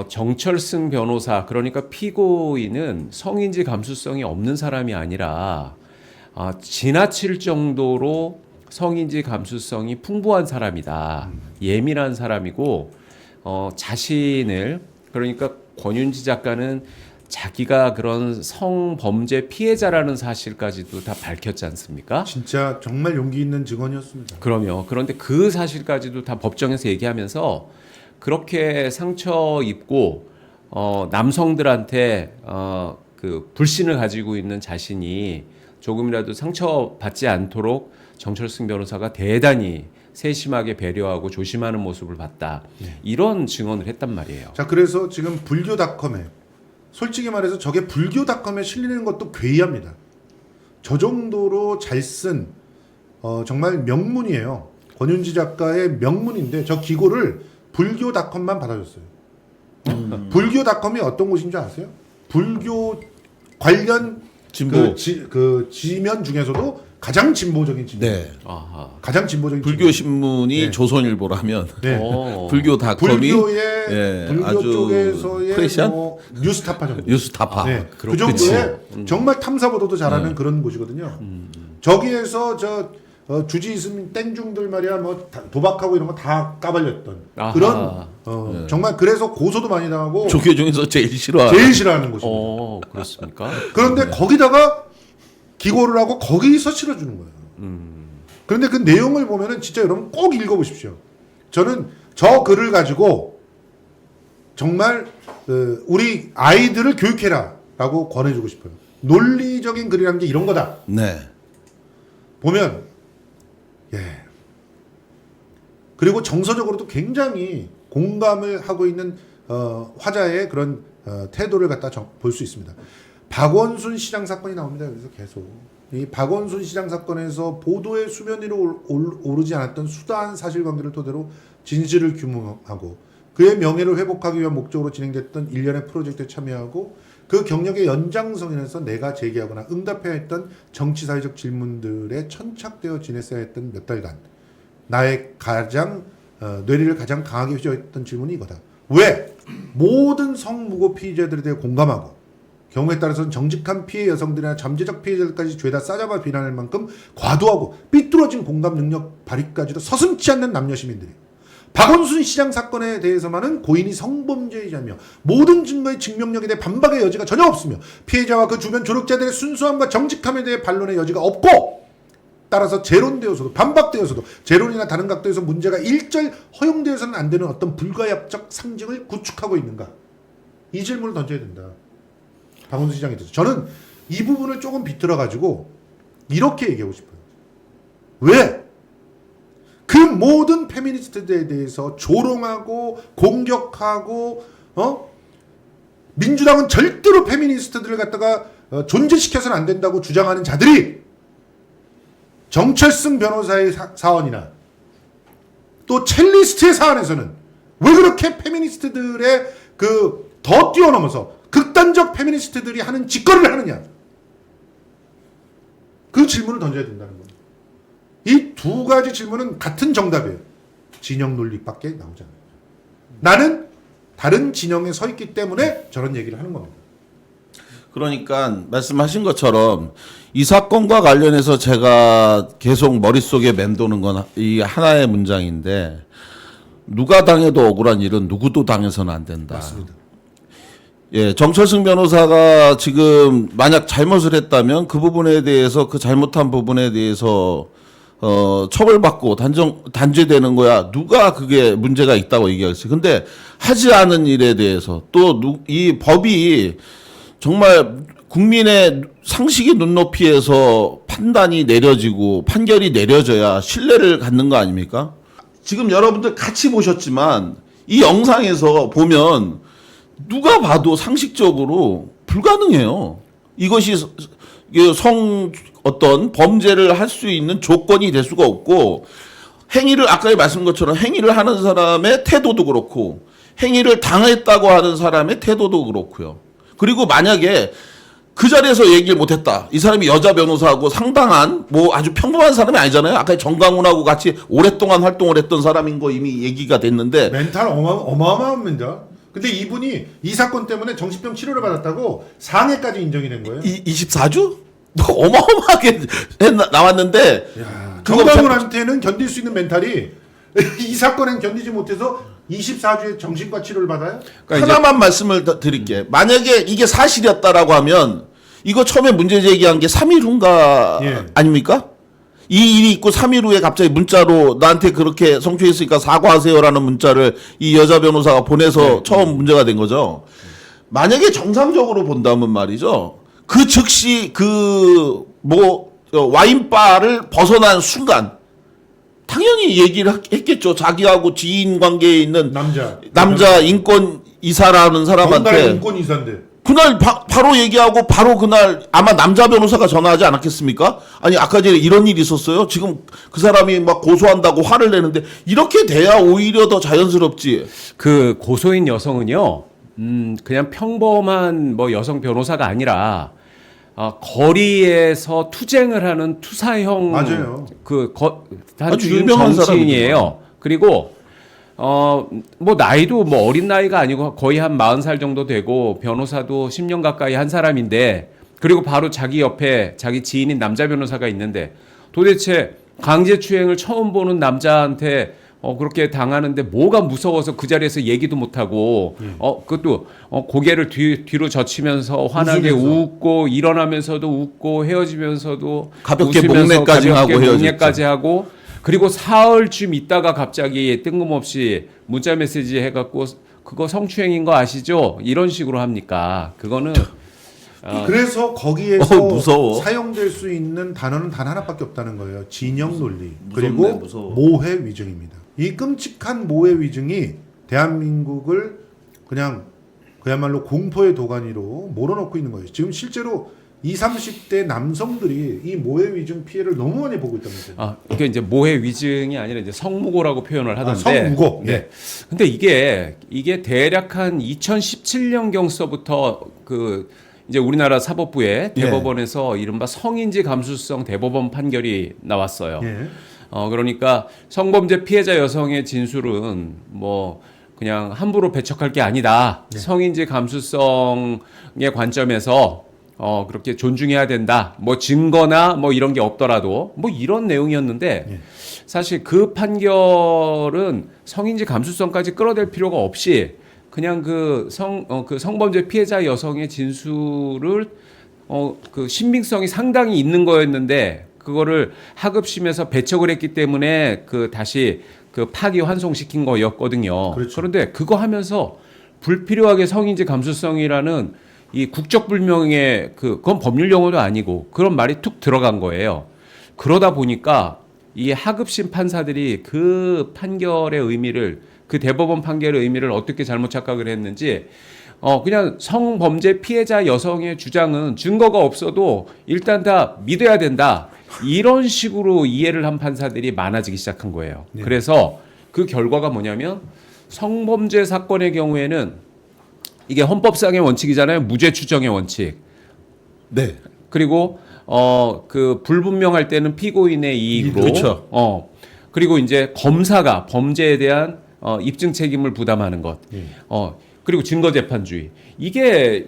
정철승 변호사 그러니까 피고인은 성인지 감수성이 없는 사람이 아니라 지나칠 정도로 성인지 감수성이 풍부한 사람이다. 예민한 사람이고 자신을 그러니까 권윤지 작가는 자기가 그런 성범죄 피해자라는 사실까지도 다 밝혔지 않습니까? 진짜 정말 용기 있는 증언이었습니다. 그럼요. 그런데 그 사실까지도 다 법정에서 얘기하면서 그렇게 상처 입고 남성들한테 그 불신을 가지고 있는 자신이 조금이라도 상처받지 않도록 정철승 변호사가 대단히 세심하게 배려하고 조심하는 모습을 봤다. 이런 증언을 했단 말이에요. 자, 그래서 지금 불교닷컴에 솔직히 말해서 저게 불교닷컴에 실리는 것도 괴이합니다. 저 정도로 잘 쓴 정말 명문이에요. 권윤지 작가의 명문인데 저 기고를 불교닷컴만 받아줬어요. 불교닷컴이 어떤 곳인 줄 아세요? 불교 관련 진보. 그 지면 중에서도 가장 진보적인 지면. 네. 아하. 가장 진보적인 불교 신문이 네. 조선일보라면 네. 불교닷컴이 불교의 예, 불교 아주 쪽에서의 프레시한 뭐 뉴스타파 정도. 뉴스타파. 네. 그 그렇겠지. 정도의 정말 탐사 보도도 잘하는 그런 곳이거든요. 저기에서 주지 있으면 땡중들 말이야 뭐 도박하고 이런 거 다 까발렸던 아하. 그런 정말 그래서 고소도 많이 당하고 조교 중에서 제일 싫어하는. 제일 싫어하는 곳입니다. 그렇습니까? 그런데 거기다가 기고를 하고 거기서 실어주는 거예요. 그런데 그 내용을 보면은 진짜 여러분 꼭 읽어보십시오. 저는 저 글을 가지고 정말 우리 아이들을 교육해라라고 권해주고 싶어요. 논리적인 글이라는 게 이런 거다. 네. 보면 그리고 정서적으로도 굉장히 공감을 하고 있는 화자의 그런 태도를 갖다 볼 수 있습니다. 박원순 시장 사건이 나옵니다. 그래서 계속 이 박원순 시장 사건에서 보도의 수면 위로 오르지 않았던 수다한 사실관계를 토대로 진실을 규명하고 그의 명예를 회복하기 위한 목적으로 진행됐던 일련의 프로젝트에 참여하고 그 경력의 연장선에서 내가 제기하거나 응답해야 했던 정치사회적 질문들에 천착되어 지냈어야 했던 몇 달간 나의 가장 뇌리를 가장 강하게 휘저었던 질문이 이거다. 왜 모든 성무고 피의자들에 대해 공감하고 경우에 따라서는 정직한 피해 여성들이나 잠재적 피해자들까지 죄다 싸잡아 비난할 만큼 과도하고 삐뚤어진 공감 능력 발휘까지도 서슴지 않는 남녀 시민들이 박원순 시장 사건에 대해서만은 고인이 성범죄이자며 모든 증거의 증명력에 대해 반박의 여지가 전혀 없으며 피해자와 그 주변 조력자들의 순수함과 정직함에 대해 반론의 여지가 없고 따라서 재론되어서도 반박되어서도 재론이나 다른 각도에서 문제가 일절 허용되어서는 안 되는 어떤 불가역적 상징을 구축하고 있는가? 이 질문을 던져야 된다. 박원순 시장에 대해서. 저는 이 부분을 조금 비틀어가지고 이렇게 얘기하고 싶어요. 왜? 그 모든 페미니스트들에 대해서 조롱하고 공격하고 민주당은 절대로 페미니스트들을 갖다가 존재시켜서는 안 된다고 주장하는 자들이 정철승 변호사의 사언이나 또 첼리스트의 사안에서는 왜 그렇게 페미니스트들의 그 더 뛰어넘어서 극단적 페미니스트들이 하는 짓거리를 하느냐? 그 질문을 던져야 된다는 거예요. 이 두 가지 질문은 같은 정답이에요. 진영 논리밖에 나오지 않아요. 나는 다른 진영에 서 있기 때문에 저런 얘기를 하는 겁니다. 그러니까 말씀하신 것처럼 이 사건과 관련해서 제가 계속 머릿속에 맴도는 건 이 하나의 문장인데 누가 당해도 억울한 일은 누구도 당해서는 안 된다. 맞습니다. 예, 정철승 변호사가 지금 만약 잘못을 했다면 그 부분에 대해서 그 잘못한 부분에 대해서 처벌받고 단죄되는 거야. 누가 그게 문제가 있다고 얘기하겠어요. 근데 하지 않은 일에 대해서 또 이 법이 정말 국민의 상식의 눈높이에서 판단이 내려지고 판결이 내려져야 신뢰를 갖는 거 아닙니까? 지금 여러분들 같이 보셨지만 이 영상에서 보면 누가 봐도 상식적으로 불가능해요. 이것이 어떤 범죄를 할 수 있는 조건이 될 수가 없고 행위를 아까 말씀한 것처럼 행위를 하는 사람의 태도도 그렇고 행위를 당했다고 하는 사람의 태도도 그렇고요. 그리고 만약에 그 자리에서 얘기를 못했다. 이 사람이 여자 변호사하고 상당한 뭐 아주 평범한 사람이 아니잖아요. 아까 정강훈하고 같이 오랫동안 활동을 했던 사람인 거 이미 얘기가 됐는데 멘탈 어마어마합니다. 근데 이분이 이 사건 때문에 정신병 치료를 받았다고 상해까지 인정이 된 거예요. 24주? 어마어마하게 나왔는데 정강훈한테는 견딜 수 있는 멘탈이 이 사건엔 견디지 못해서 24주의 정신과 치료를 받아요? 그러니까 하나만 말씀을 드릴게. 만약에 이게 사실이었다라고 하면 이거 처음에 문제 제기한 게 3일 후인가 예. 아닙니까? 이 일이 있고 3일 후에 갑자기 문자로 나한테 그렇게 성추행했으니까 사과하세요라는 문자를 이 여자 변호사가 보내서 처음 문제가 된 거죠. 만약에 정상적으로 본다면 말이죠. 그 즉시 와인바를 벗어난 순간 당연히 얘기를 했겠죠. 자기하고 지인 관계에 있는 남자 인권 이사라는 사람한테 인권 이사인데 그날 바로 얘기하고 바로 그날 아마 남자 변호사가 전화하지 않았겠습니까? 아니 아까 전에 이런 일이 있었어요. 지금 그 사람이 막 고소한다고 화를 내는데 이렇게 돼야 오히려 더 자연스럽지. 그 고소인 여성은요, 그냥 평범한 뭐 여성 변호사가 아니라 거리에서 투쟁을 하는 투사형 맞아요. 아주 유명 유명한 정치인이에요. 그리고 뭐 나이도 뭐 어린 나이가 아니고 거의 한 40살 정도 되고 변호사도 10년 가까이 한 사람인데, 그리고 바로 자기 옆에 자기 지인인 남자 변호사가 있는데, 도대체 강제추행을 처음 보는 남자한테 그렇게 당하는데 뭐가 무서워서 그 자리에서 얘기도 못하고 그것도 고개를 뒤로 젖히면서 환하게 웃으면서. 웃고, 일어나면서도 웃고, 헤어지면서도 가볍게 웃으면서 목례까지 가볍게 하고 헤어졌죠. 목례까지 하고, 그리고 사흘쯤 있다가 갑자기 뜬금없이 문자 메시지 해갖고 그거 성추행인 거 아시죠? 이런 식으로 합니까? 그거는 그래서 거기에서 무서워. 사용될 수 있는 단어는 단 하나밖에 없다는 거예요. 진영 논리. 무섭네, 그리고 무서워. 모해 위증입니다. 이 끔찍한 모해 위증이 대한민국을 그냥 그야말로 공포의 도가니로 몰아넣고 있는 거예요. 지금 실제로 20, 30대 남성들이 이 모해 위증 피해를 너무 많이 보고 있다면서요. 이게 이제 모해 위증이 아니라 이제 성무고라고 표현을 하던데. 성무고. 네. 근데 이게 대략 한 2017년경서부터 이제 우리나라 사법부의 예. 대법원에서 이른바 성인지 감수성 대법원 판결이 나왔어요. 예. 그러니까 성범죄 피해자 여성의 진술은 뭐 그냥 함부로 배척할 게 아니다. 성인지 감수성의 관점에서 그렇게 존중해야 된다. 뭐 증거나 뭐 이런 게 없더라도 뭐 이런 내용이었는데, 사실 그 판결은 성인지 감수성까지 끌어댈 필요가 없이 그냥 그 성범죄 피해자 여성의 진술을 그 신빙성이 상당히 있는 거였는데, 그거를 하급심에서 배척을 했기 때문에 다시 파기 환송시킨 거였거든요. 그렇죠. 그런데 그거 하면서 불필요하게 성인지 감수성이라는 이 국적불명의 그건 법률 용어도 아니고 그런 말이 툭 들어간 거예요. 그러다 보니까 이 하급심 판사들이 그 판결의 의미를, 그 대법원 판결의 의미를 어떻게 잘못 착각을 했는지, 그냥 성범죄 피해자 여성의 주장은 증거가 없어도 일단 다 믿어야 된다, 이런 식으로 이해를 한 판사들이 많아지기 시작한 거예요. 네. 그래서 그 결과가 뭐냐면, 성범죄 사건의 경우에는 이게 헌법상의 원칙이잖아요. 무죄 추정의 원칙. 네. 그리고 그 불분명할 때는 피고인의 이익으로. 그렇죠. 그리고 이제 검사가 범죄에 대한 입증 책임을 부담하는 것. 그리고 증거재판주의. 이게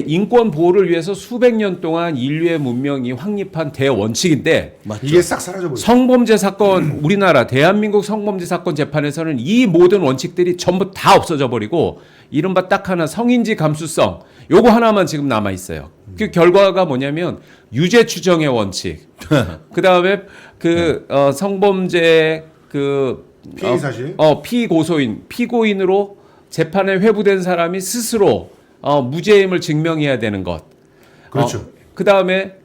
인권 보호를 위해서 수백 년 동안 인류의 문명이 확립한 대원칙인데, 맞죠. 이게 싹 사라져버렸어요. 성범죄 사건, 우리나라 대한민국 성범죄 사건 재판에서는 이 모든 원칙들이 전부 다 없어져 버리고, 이른바 딱 하나 성인지 감수성, 요거 하나만 지금 남아 있어요. 그 결과가 뭐냐면 유죄 추정의 원칙. 그 다음에 성범죄 피의 사실. 피고소인, 피고인으로 재판에 회부된 사람이 스스로 무죄임을 증명해야 되는 것. 그렇죠. 그 다음에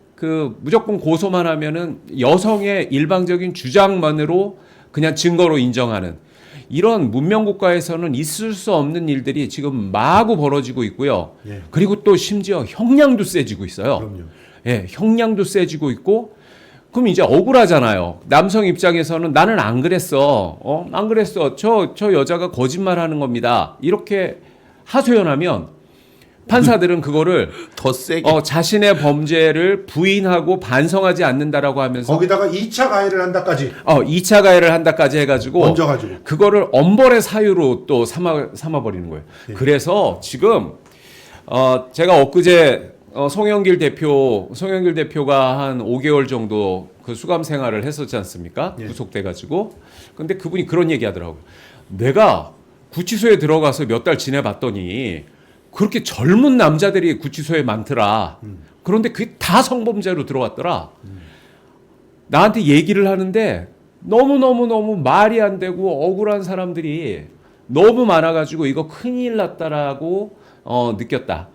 무조건 고소만 하면은 여성의 일방적인 주장만으로 그냥 증거로 인정하는, 이런 문명 국가에서는 있을 수 없는 일들이 지금 마구 벌어지고 있고요. 예. 그리고 또 심지어 형량도 세지고 있어요. 그럼요. 예, 형량도 세지고 있고, 그럼 이제 억울하잖아요. 남성 입장에서는 나는 안 그랬어. 안 그랬어. 저 여자가 거짓말하는 겁니다. 이렇게 하소연하면 판사들은 그거를 더 세게. 자신의 범죄를 부인하고 반성하지 않는다라고 하면서 거기다가 2차 가해를 한다까지 2차 가해를 한다까지 해가지고 얹어가지고. 그거를 엄벌의 사유로 또 삼아버리는 거예요. 예. 그래서 지금 제가 엊그제 송영길 대표가 한 5개월 정도 그 수감 생활을 했었지 않습니까? 예. 구속돼가지고. 근데 그분이 그런 얘기 하더라고요. 내가 구치소에 들어가서 몇 달 지내봤더니 그렇게 젊은 남자들이 구치소에 많더라. 그런데 그게 다 성범죄로 들어왔더라. 나한테 얘기를 하는데 너무 말이 안 되고 억울한 사람들이 너무 많아가지고 이거 큰일 났다라고 느꼈다.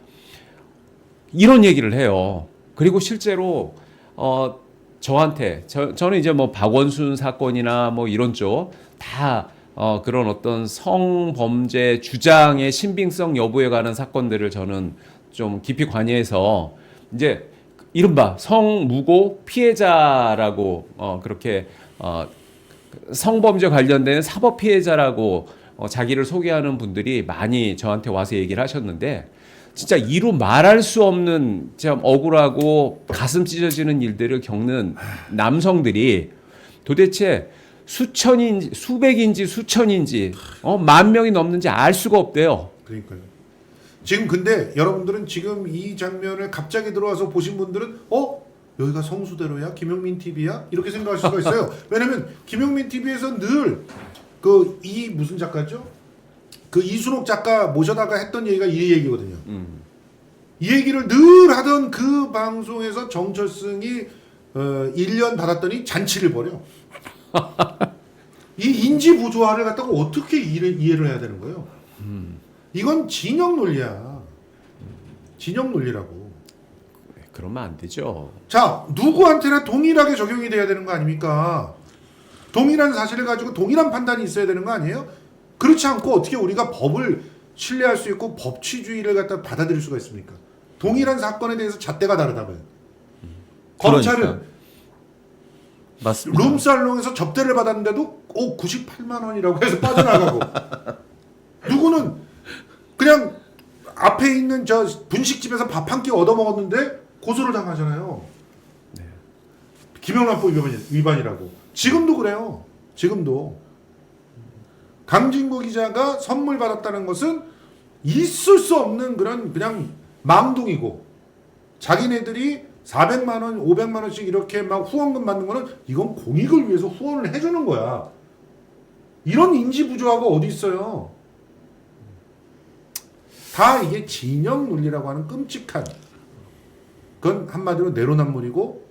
이런 얘기를 해요. 그리고 실제로 저한테 저는 이제 뭐 박원순 사건이나 뭐 이런 쪽 다 그런 어떤 성범죄 주장의 신빙성 여부에 관한 사건들을 저는 좀 깊이 관여해서 이제 이른바 성무고 피해자라고 그렇게 성범죄 관련된 사법 피해자라고 자기를 소개하는 분들이 많이 저한테 와서 얘기를 하셨는데, 진짜 이루 말할 수 없는 참 억울하고 가슴 찢어지는 일들을 겪는 남성들이 도대체 수천인지 수백인지 수천인지 만 명이 넘는지 알 수가 없대요. 그러니까요. 지금 근데 여러분들은 지금 이 장면을 갑자기 들어와서 보신 분들은 여기가 성수대로야? 김용민 TV야? 이렇게 생각할 수가 있어요. 왜냐면 김용민 TV에서 늘 이 무슨 작가죠? 그 이순옥 작가 모셔다가 했던 얘기가 이 얘기거든요. 이 얘기를 늘 하던 그 방송에서 정철승이 1년 받았더니 잔치를 벌여. 이 인지 부조화를 갖다가 어떻게 이해를 해야 되는 거예요? 이건 진영 논리야. 진영 논리라고. 그러면 안 되죠. 자, 누구한테나 동일하게 적용이 돼야 되는 거 아닙니까? 동일한 사실을 가지고 동일한 판단이 있어야 되는 거 아니에요? 그렇지 않고 어떻게 우리가 법을 신뢰할 수 있고 법치주의를 갖다 받아들일 수가 있습니까? 동일한 사건에 대해서 잣대가 다르다면. 검찰은 그러니까. 맞습니다. 룸살롱에서 접대를 받았는데도 98만 원이라고 해서 빠져나가고 누구는 그냥 앞에 있는 저 분식집에서 밥 한 끼 얻어먹었는데 고소를 당하잖아요. 네. 김영란법 위반이라고. 지금도 그래요. 지금도. 강진구 기자가 선물 받았다는 것은 있을 수 없는 그냥 망동이고 자기네들이 400만 원, 500만 원씩 이렇게 막 후원금 받는 거는 이건 공익을 위해서 후원을 해주는 거야. 이런 인지 부조화가 어디 있어요? 다 이게 진영 논리라고 하는 끔찍한 그건 한마디로 내로남불이고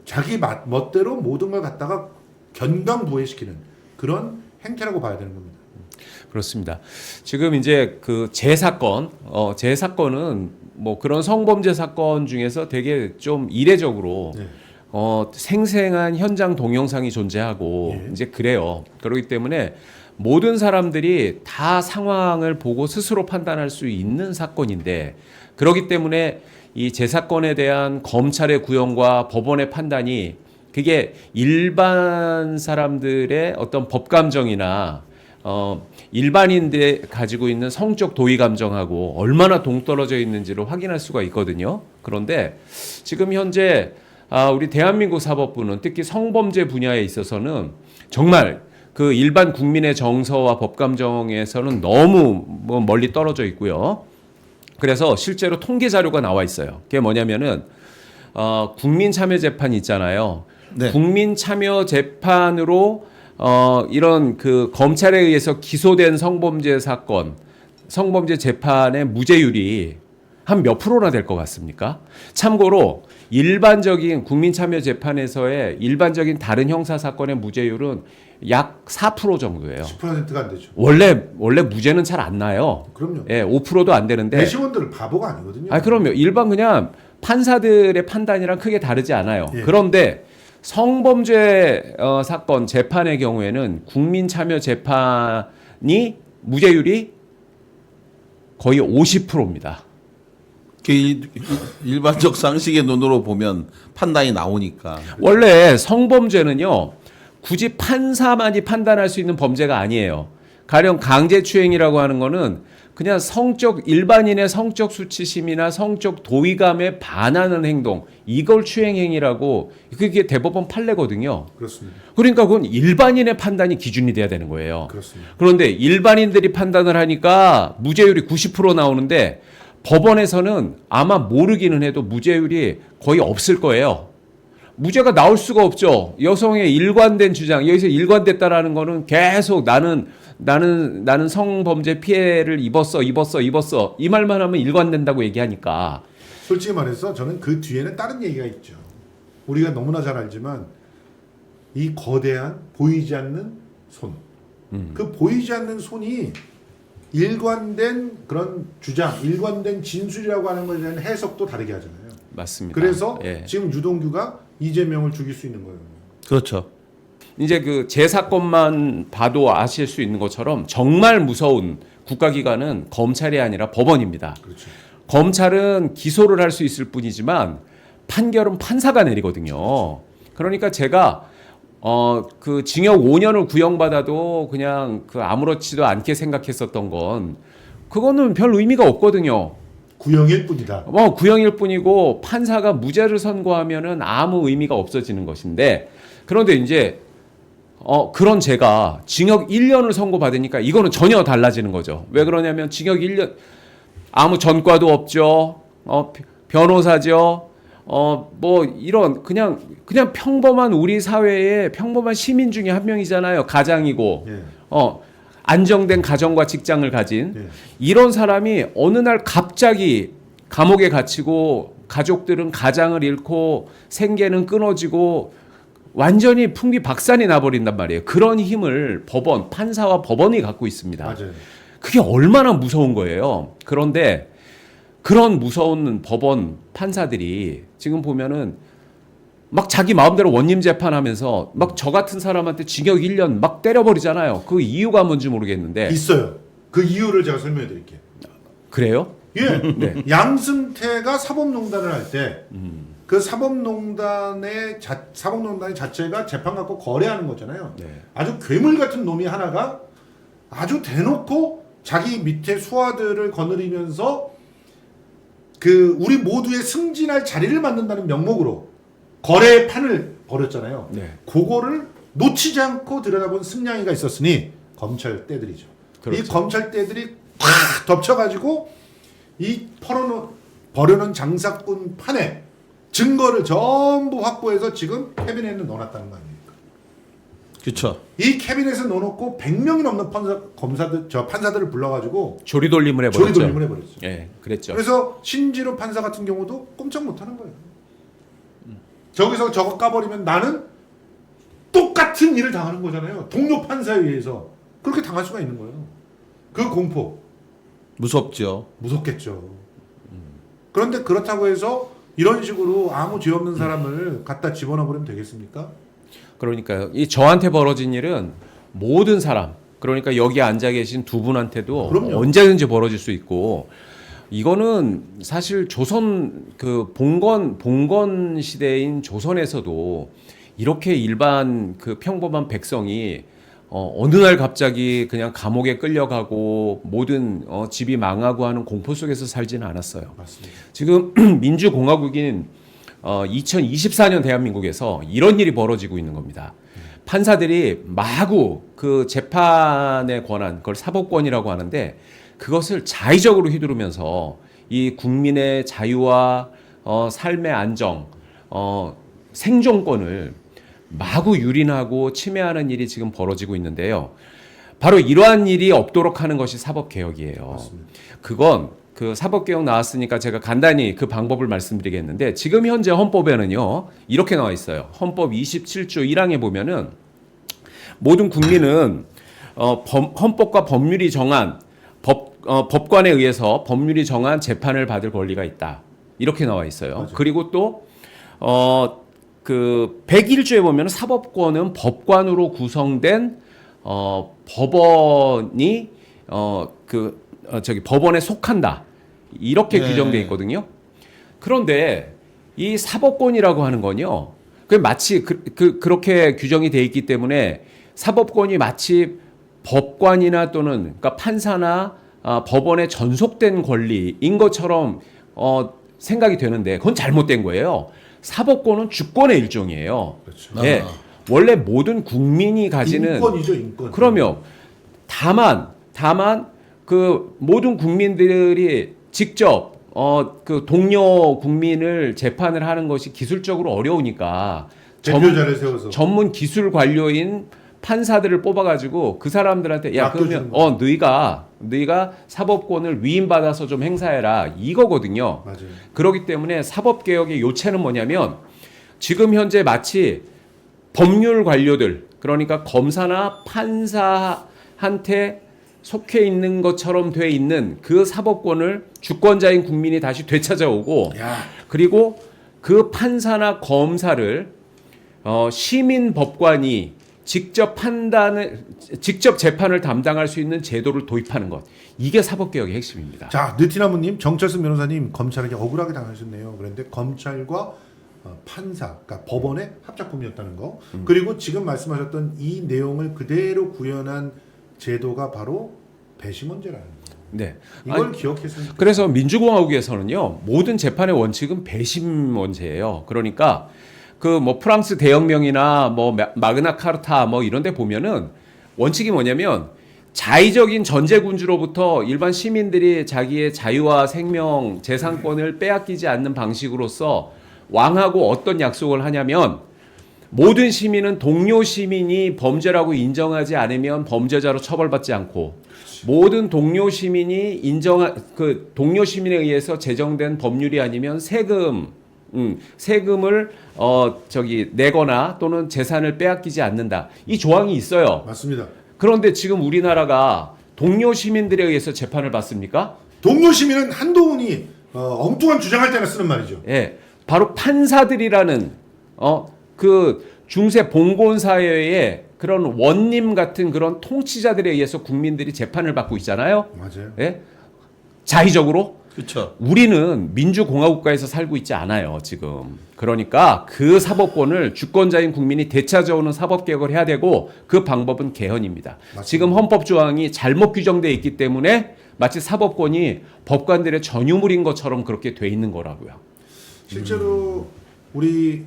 자기 멋대로 모든 걸 갖다가 견강부회시키는 그런 행태라고 봐야 되는 겁니다. 그렇습니다. 지금 이제 제 사건은 뭐 그런 성범죄 사건 중에서 되게 좀 이례적으로 네. 생생한 현장 동영상이 존재하고 예. 이제 그래요. 그렇기 때문에 모든 사람들이 다 상황을 보고 스스로 판단할 수 있는 사건인데 그렇기 때문에 이 제 사건에 대한 검찰의 구형과 법원의 판단이 그게 일반 사람들의 어떤 법 감정이나 일반인들 가지고 있는 성적 도의 감정하고 얼마나 동떨어져 있는지를 확인할 수가 있거든요. 그런데 지금 현재 우리 대한민국 사법부는 특히 성범죄 분야에 있어서는 정말 그 일반 국민의 정서와 법 감정에서는 너무 멀리 떨어져 있고요. 그래서 실제로 통계 자료가 나와 있어요. 그게 뭐냐면은 국민 참여 재판 있잖아요. 네. 국민 참여 재판으로 이런 그 검찰에 의해서 기소된 성범죄 사건, 성범죄 재판의 무죄율이 한 몇 프로나 될 것 같습니까? 참고로 일반적인 국민 참여 재판에서의 일반적인 다른 형사 사건의 무죄율은 약 4% 정도예요. 10%가 안 되죠. 원래 무죄는 잘 안 나요. 그럼요. 예, 5%도 안 되는데. 배심원들은 바보가 아니거든요. 그럼요. 일반 그냥 판사들의 판단이랑 크게 다르지 않아요. 예. 그런데 성범죄 사건 재판의 경우에는 국민 참여 재판이 무죄율이 거의 50%입니다. 일반적 상식의 눈으로 보면 판단이 나오니까. 원래 성범죄는요, 굳이 판사만이 판단할 수 있는 범죄가 아니에요. 가령 강제추행이라고 하는 거는 그냥 일반인의 성적 수치심이나 성적 도의감에 반하는 행동, 이걸 추행행위라고, 그게 대법원 판례거든요. 그렇습니다. 그러니까 그건 일반인의 판단이 기준이 돼야 되는 거예요. 그렇습니다. 그런데 일반인들이 판단을 하니까 무죄율이 90% 나오는데 법원에서는 아마 모르기는 해도 무죄율이 거의 없을 거예요. 무죄가 나올 수가 없죠. 여성의 일관된 주장, 여기서 일관됐다라는 거는 계속 나는 성범죄 피해를 입었어. 이 말만 하면 일관된다고 얘기하니까. 솔직히 말해서 저는 그 뒤에는 다른 얘기가 있죠. 우리가 너무나 잘 알지만 이 거대한 보이지 않는 손. 그 보이지 않는 손이 일관된 그런 주장, 일관된 진술이라고 하는 것에 대한 해석도 다르게 하잖아요. 맞습니다. 그래서 예. 지금 유동규가 이재명을 죽일 수 있는 거예요. 그렇죠. 이제 제 사건만 봐도 아실 수 있는 것처럼 정말 무서운 국가기관은 검찰이 아니라 법원입니다. 그렇죠. 검찰은 기소를 할 수 있을 뿐이지만 판결은 판사가 내리거든요. 그러니까 제가 그 징역 5년을 구형받아도 그냥 아무렇지도 않게 생각했었던 건 그거는 별 의미가 없거든요. 구형일 뿐이다. 구형일 뿐이고 판사가 무죄를 선고하면은 아무 의미가 없어지는 것인데 그런데 이제 그런 제가 징역 1년을 선고받으니까 이거는 전혀 달라지는 거죠. 왜 그러냐면 징역 1년 아무 전과도 없죠. 변호사죠. 뭐 이런 그냥 평범한 우리 사회의 평범한 시민 중에 한 명이잖아요. 가장이고 예. 안정된 가정과 직장을 가진 예. 이런 사람이 어느 날 갑자기 감옥에 갇히고 가족들은 가장을 잃고 생계는 끊어지고 완전히 풍비박산이 나버린단 말이에요. 그런 힘을 판사와 법원이 갖고 있습니다. 맞아요. 그게 얼마나 무서운 거예요. 그런데 그런 무서운 법원 판사들이 지금 보면은 막 자기 마음대로 원님 재판하면서 막 저 같은 사람한테 징역 1년 막 때려버리잖아요. 그 이유가 뭔지 모르겠는데. 있어요. 그 이유를 제가 설명해 드릴게요. 그래요? 예. 네. 양승태가 사법농단을 할 때 그 사법농단의 자체가 재판 갖고 거래하는 거잖아요. 네. 아주 괴물 같은 놈이 하나가 아주 대놓고 자기 밑에 수하들을 거느리면서 그 우리 모두의 승진할 자리를 만든다는 명목으로 거래의 판을 벌였잖아요. 네. 그거를 놓치지 않고 들여다본 승냥이가 있었으니 검찰 떼들이죠. 그렇죠. 이 검찰 떼들이 팍 덮쳐가지고 이 버려놓은 장사꾼 판에 증거를 전부 확보해서 지금 캐비넷에 넣어놨다는 거 아닙니까? 그렇죠. 이 캐비넷에 넣어놓고 100명이 넘는 판사들을 불러가지고 조리돌림을 해버렸죠. 조리돌림을 해버렸죠. 예, 그랬죠. 그래서 신지로 판사 같은 경우도 꼼짝 못하는 거예요. 저기서 저거 까버리면 나는 똑같은 일을 당하는 거잖아요. 동료 판사에 의해서 그렇게 당할 수가 있는 거예요. 그 공포 무섭죠. 무섭겠죠. 그런데 그렇다고 해서 이런 식으로 아무 죄 없는 사람을 갖다 집어넣어 버리면 되겠습니까? 그러니까요. 이 저한테 벌어진 일은 모든 사람, 그러니까 여기 앉아 계신 두 분한테도 그럼요. 언제든지 벌어질 수 있고 이거는 사실 조선 그 봉건 시대인 조선에서도 이렇게 일반 그 평범한 백성이 어느 날 갑자기 그냥 감옥에 끌려가고 모든 집이 망하고 하는 공포 속에서 살지는 않았어요. 맞습니다. 지금 민주공화국인 2024년 대한민국에서 이런 일이 벌어지고 있는 겁니다. 판사들이 마구 그 재판의 권한, 그걸 사법권이라고 하는데 그것을 자의적으로 휘두르면서 이 국민의 자유와 삶의 안정, 생존권을 마구 유린하고 침해하는 일이 지금 벌어지고 있는데요. 바로 이러한 일이 없도록 하는 것이 사법개혁이에요. 맞습니다. 그건 그 사법개혁 나왔으니까 제가 간단히 그 방법을 말씀드리겠는데 지금 현재 헌법에는요. 이렇게 나와 있어요. 헌법 27조 1항에 보면은 모든 국민은 헌법과 법률이 정한 법관에 의해서 법률이 정한 재판을 받을 권리가 있다. 이렇게 나와 있어요. 맞아요. 그리고 또 그 101조에 보면 사법권은 법관으로 구성된 법원이 법원에 속한다. 이렇게 네. 규정돼 있거든요. 그런데 이 사법권이라고 하는 건요. 그 마치 그렇게 규정이 돼 있기 때문에 사법권이 마치 법관이나 또는 그러니까 판사나 법원에 전속된 권리인 것처럼 생각이 되는데 그건 잘못된 거예요. 사법권은 주권의 일종이에요. 그렇죠. 예. 원래 모든 국민이 가지는 인권이죠, 인권. 그러면 다만 그 모든 국민들이 직접 그 동료 국민을 재판을 하는 것이 기술적으로 어려우니까 대표자를 세워서 전문 기술 관료인 판사들을 뽑아가지고 그 사람들한테 야 그러면 맡겨주는 너희가 사법권을 위임받아서 좀 행사해라 이거거든요. 맞아요. 그렇기 때문에 사법개혁의 요체는 뭐냐면 지금 현재 마치 법률 관료들 그러니까 검사나 판사한테 속해 있는 것처럼 돼 있는 그 사법권을 주권자인 국민이 다시 되찾아오고 야, 그리고 그 판사나 검사를 시민 법관이 직접 재판을 담당할 수 있는 제도를 도입하는 것. 이게 사법개혁의 핵심입니다. 자, 느티나무님, 정철승 변호사님, 검찰에게 억울하게 당하셨네요. 그런데 검찰과 판사, 그러니까 법원의 합작품이었다는 거. 그리고 지금 말씀하셨던 이 내용을 그대로 구현한 제도가 바로 배심원제라는 거예요. 네. 이걸 기억했으면 그래서 민주공화국에서는요 모든 재판의 원칙은 배심 원칙이에요. 그러니까 그 뭐 프랑스 대혁명이나 뭐 마그나 카르타 뭐 이런데 보면은 원칙이 뭐냐면 자의적인 전제군주로부터 일반 시민들이 자기의 자유와 생명, 재산권을 빼앗기지 않는 방식으로서 왕하고 어떤 약속을 하냐면 모든 시민은 동료 시민이 범죄라고 인정하지 않으면 범죄자로 처벌받지 않고 모든 동료 시민이 그 동료 시민에 의해서 제정된 법률이 아니면 세금을 내거나 또는 재산을 빼앗기지 않는다. 이 조항이 있어요. 맞습니다. 그런데 지금 우리나라가 동료 시민들에 의해서 재판을 받습니까? 동료 시민은 한동훈이 엉뚱한 주장할 때나 쓰는 말이죠. 예, 바로 판사들이라는 그 중세 봉건 사회의 그런 원님 같은 그런 통치자들에 의해서 국민들이 재판을 받고 있잖아요. 맞아요. 예? 자의적으로. 그렇죠. 우리는 민주공화국가에서 살고 있지 않아요, 지금. 그러니까 그 사법권을 주권자인 국민이 되찾아오는 사법개혁을 해야 되고 그 방법은 개헌입니다. 맞습니다. 지금 헌법조항이 잘못 규정되어 있기 때문에 마치 사법권이 법관들의 전유물인 것처럼 그렇게 돼 있는 거라고요. 실제로 우리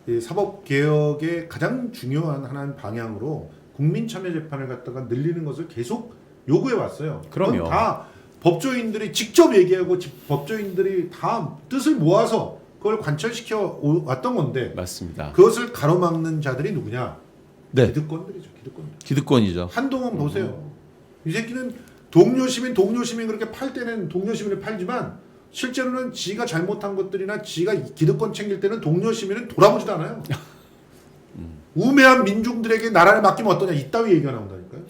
이 사법개혁의 가장 중요한 하나의 방향으로 국민참여재판을 갖다가 늘리는 것을 계속 요구해 왔어요. 그럼요. 그건 다 법조인들이 직접 얘기하고 법조인들이 다 뜻을 모아서 그걸 관철시켜 왔던 건데 맞습니다. 그것을 가로막는 자들이 누구냐? 네. 기득권들이죠. 기득권들. 기득권이죠. 한동훈 보세요. 이 새끼는 동료 시민 그렇게 팔 때는 동료 시민을 팔지만 실제로는 지가 잘못한 것들이나 지가 기득권 챙길 때는 동료 시민은 돌아보지도 않아요. 우매한 민중들에게 나라를 맡기면 어떠냐 이따위 얘기가 나온다니까요.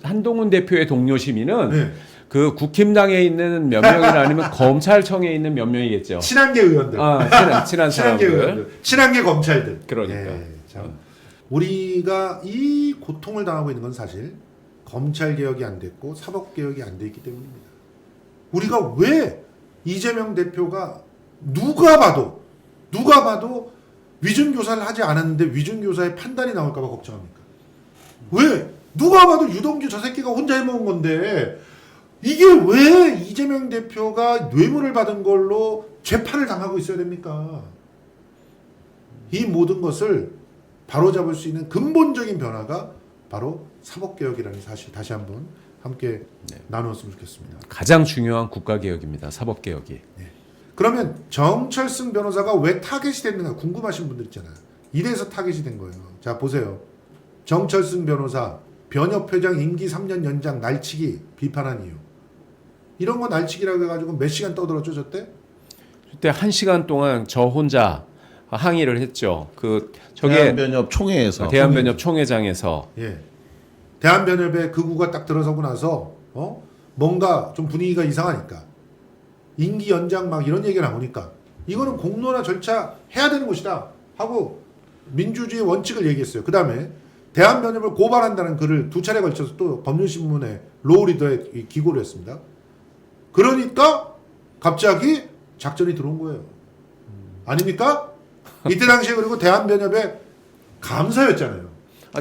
한동훈 대표의 동료 시민은 네. 그 국힘당에 있는 몇 명이나 아니면 검찰청에 있는 몇 명이겠죠. 친한계 의원들, 친한 친한계 사람들. 의원들, 친한계 검찰들. 그러니까. 참. 우리가 이 고통을 당하고 있는 건 사실 검찰 개혁이 안 됐고 사법 개혁이 안 돼 있기 때문입니다. 우리가 왜 이재명 대표가 누가 봐도 위준교사를 하지 않았는데 위준교사의 판단이 나올까봐 걱정합니까? 왜? 누가 봐도 유동규 저 새끼가 혼자 해먹은 건데 이게 왜 이재명 대표가 뇌물을 받은 걸로 재판을 당하고 있어야 됩니까? 이 모든 것을 바로잡을 수 있는 근본적인 변화가 바로 사법개혁이라는 사실 다시 한번 함께 나누었으면 좋겠습니다. 가장 중요한 국가개혁입니다. 사법개혁이. 그러면 정철승 변호사가 왜 타겟이 됐는가 궁금하신 분들 있잖아요. 이래서 타겟이 된 거예요. 자 보세요. 정철승 변호사 변협회장 임기 3년 연장 날치기 비판한 이유. 이런 거 날치기라고 해가지고 몇 시간 떠들었죠 저때? 그때 1시간 동안 저 혼자 항의를 했죠. 대한변협 총회에서. 대한변협 총회장에서. 예. 대한변협의 극우가 딱 들어서고 나서 뭔가 좀 분위기가 이상하니까 임기 연장 막 이런 얘기가 나오니까 이거는 공론화 절차 해야 되는 것이다 하고 민주주의 원칙을 얘기했어요. 그 다음에 대한변협을 고발한다는 글을 2차례 걸쳐서 또 법률신문에 로우리더에 기고를 했습니다. 그러니까 갑자기 작전이 들어온 거예요. 아닙니까? 이때 당시에 그리고 대한변협의 감사였잖아요.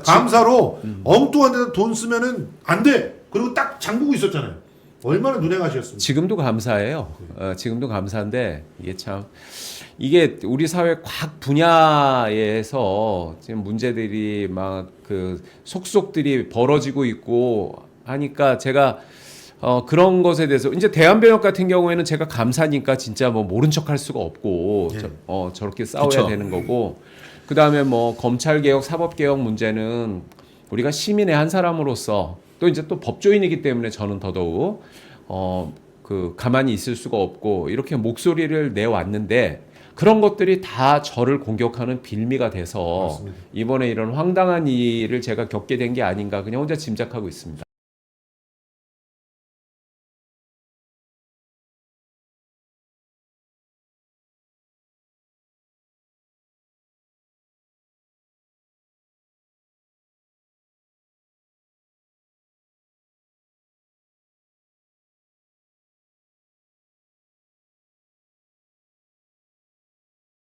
감사로 엉뚱한 데다 돈 쓰면은 안 돼. 그리고 딱 잠그고 있었잖아요. 얼마나 눈에 가시였습니까? 지금도 감사해요. 지금도 감사한데 이게 우리 사회 각 분야에서 지금 문제들이 막 그 속속들이 벌어지고 있고 하니까 제가 그런 것에 대해서 이제 대한변협 같은 경우에는 제가 감사니까 진짜 뭐 모른 척할 수가 없고 예. 저렇게 싸워야 그쵸. 되는 거고 그다음에 뭐 검찰 개혁, 사법 개혁 문제는 우리가 시민의 한 사람으로서 또 이제 또 법조인이기 때문에 저는 더더욱 가만히 있을 수가 없고 이렇게 목소리를 내왔는데 그런 것들이 다 저를 공격하는 빌미가 돼서 맞습니다. 이번에 이런 황당한 일을 제가 겪게 된 게 아닌가 그냥 혼자 짐작하고 있습니다.